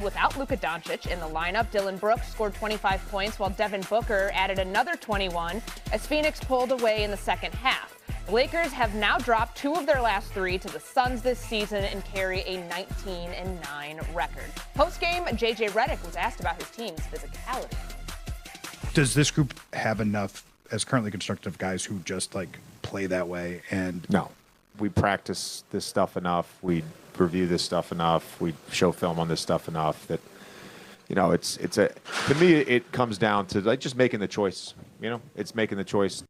Without Luka Doncic in the lineup, Dillon Brooks scored 25 points while Devin Booker added another 21 as Phoenix pulled away in the second half. The Lakers have now dropped 2 of their last 3 to the Suns this season and carry a 19-9 record. Post-game, J.J. Redick was asked about his team's physicality. Does this group have enough, as currently constructed, guys who just play that way? And no, we practice this stuff enough. We review this stuff enough. We show film on this stuff enough that, to me, it comes down to just making the choice. It's making the choice.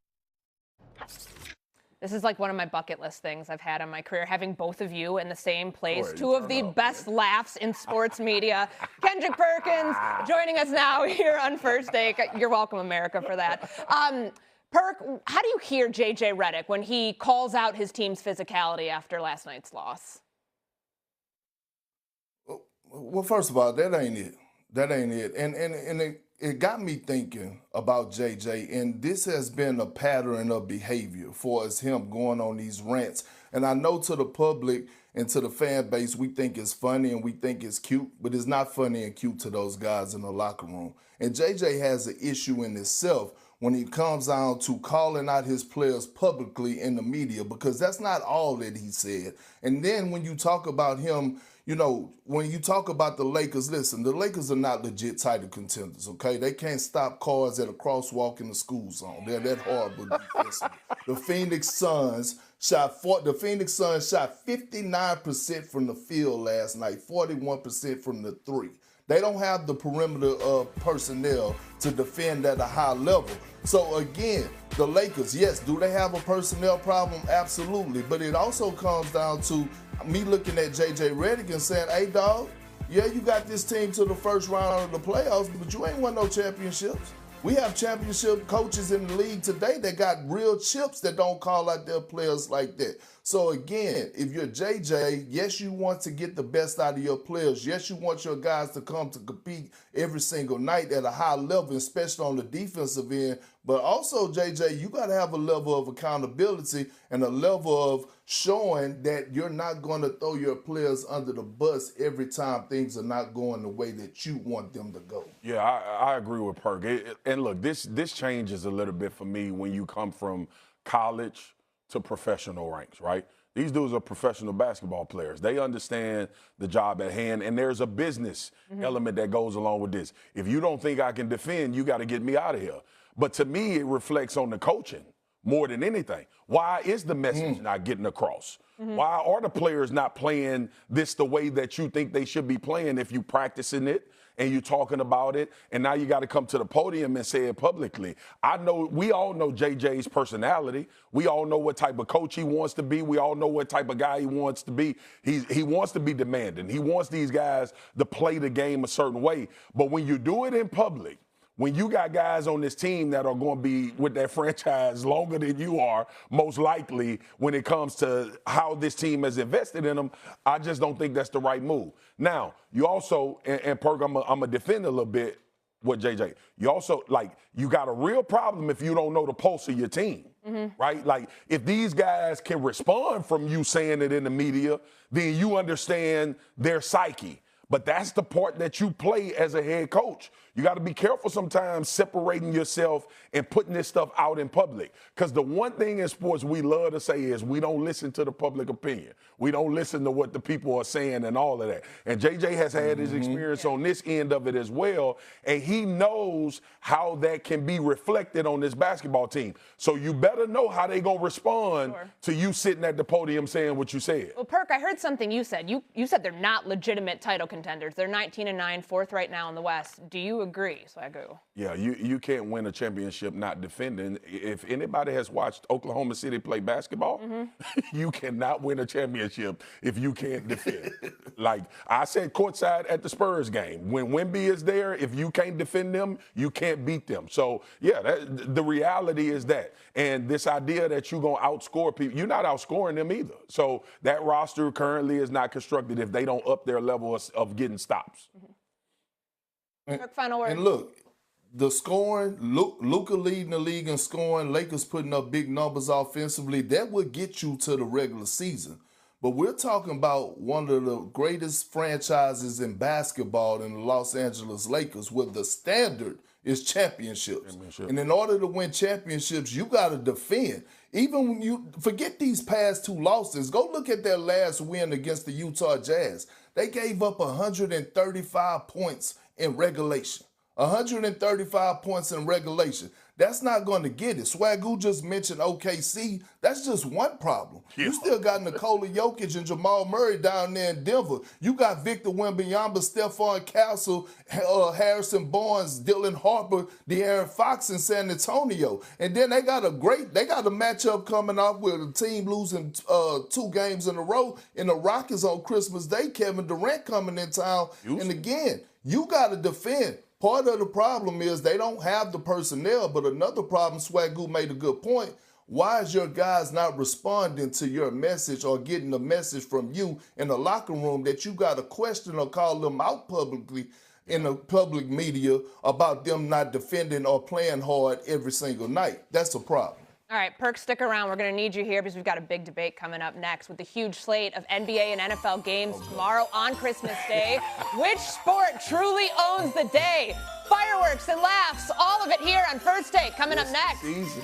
This is one of my bucket list things I've had in my career, having both of you in the same place. 2 of the best laughs in sports media. Kendrick Perkins joining us now here on First Take. You're welcome, America, for that. Perk, how do you hear J.J. Redick when he calls out his team's physicality after last night's loss? Well, first of all, that ain't it. That ain't it. And it got me thinking about JJ, and this has been a pattern of behavior for us, him going on these rants. And I know to the public and to the fan base, we think it's funny and we think it's cute, but it's not funny and cute to those guys in the locker room. And JJ has an issue in itself when it comes down to calling out his players publicly in the media, because that's not all that he said. And then when you talk about him, when you talk about the Lakers, listen, the Lakers are not legit title contenders, okay? They can't stop cars at a crosswalk in the school zone. They're that horrible defensively. The Phoenix Suns shot 59% from the field last night, 41% from the three. They don't have the perimeter of personnel to defend at a high level. So again, the Lakers, yes, do they have a personnel problem? Absolutely. But it also comes down to me looking at J.J. Redick and saying, hey, dog, yeah, you got this team to the first round of the playoffs, but you ain't won no championships. We have championship coaches in the league today that got real chips that don't call out their players like that. So again, if you're JJ, yes, you want to get the best out of your players. Yes, you want your guys to come to compete every single night at a high level, especially on the defensive end. But also, JJ, you got to have a level of accountability and a level of showing that you're not going to throw your players under the bus every time things are not going the way that you want them to go. Yeah, I agree with Perk. And look, this changes a little bit for me when you come from college to professional ranks, right? These dudes are professional basketball players. They understand the job at hand, and there's a business element that goes along with this. If you don't think I can defend, you got to get me out of here. But to me, it reflects on the coaching more than anything. Why is the message not getting across? Why are the players not playing this the way that you think they should be playing if you practicing it and you talking about it, and now you got to come to the podium and say it publicly? We all know JJ's personality. We all know what type of coach he wants to be. We all know what type of guy he wants to be. He wants to be demanding. He wants these guys to play the game a certain way. But when you do it in public, when you got guys on this team that are going to be with that franchise longer than you are, most likely when it comes to how this team has invested in them, I just don't think that's the right move. Now, you also, and Perk, I'm going to defend a little bit with JJ. You also, you got a real problem if you don't know the pulse of your team, right? If these guys can respond from you saying it in the media, then you understand their psyche. But that's the part that you play as a head coach. You got to be careful sometimes separating yourself and putting this stuff out in public. Because the one thing in sports we love to say is we don't listen to the public opinion. We don't listen to what the people are saying and all of that. And JJ has had his experience on this end of it as well. And he knows how that can be reflected on this basketball team. So you better know how they going to respond to you sitting at the podium saying what you said. Well, Perk, I heard something you said. You said they're not legitimate title contenders. They're 19-9, fourth right now in the West. Do you agree? So I go. Yeah, you can't win a championship not defending. If anybody has watched Oklahoma City play basketball, you cannot win a championship if you can't defend. I said courtside at the Spurs game. When Wemby is there, if you can't defend them, you can't beat them. So, yeah, the reality is that. And this idea that you're going to outscore people, you're not outscoring them either. So that roster currently is not constructed if they don't up their level of getting stops. Final word. And look, the scoring, Luka leading the league in scoring, Lakers putting up big numbers offensively, that would get you to the regular season. But we're talking about one of the greatest franchises in basketball in the Los Angeles Lakers, where the standard is championships. And in order to win championships, you got to defend. Even when you forget these past 2 losses, go look at their last win against the Utah Jazz. They gave up 135 points in regulation. 135 points in regulation. That's not going to get it. Swagoo just mentioned OKC. That's just one problem. Yeah. You still got Nikola Jokic and Jamal Murray down there in Denver. You got Victor Wembanyama, Stephon Castle, Harrison Barnes, Dylan Harper, De'Aaron Fox in San Antonio. And then they got a matchup coming up with a team losing 2 games in a row in the Rockets on Christmas Day. Kevin Durant coming in town. And again, you got to defend. Part of the problem is they don't have the personnel, but another problem, Swagoo made a good point. Why is your guys not responding to your message or getting a message from you in the locker room that you got to question or call them out publicly in the public media about them not defending or playing hard every single night? That's a problem. All right, Perk, stick around. We're going to need you here because we've got a big debate coming up next with the huge slate of NBA and NFL games tomorrow on Christmas Day. Which sport truly owns the day? Fireworks and laughs, all of it here on First Take coming up next. Easy.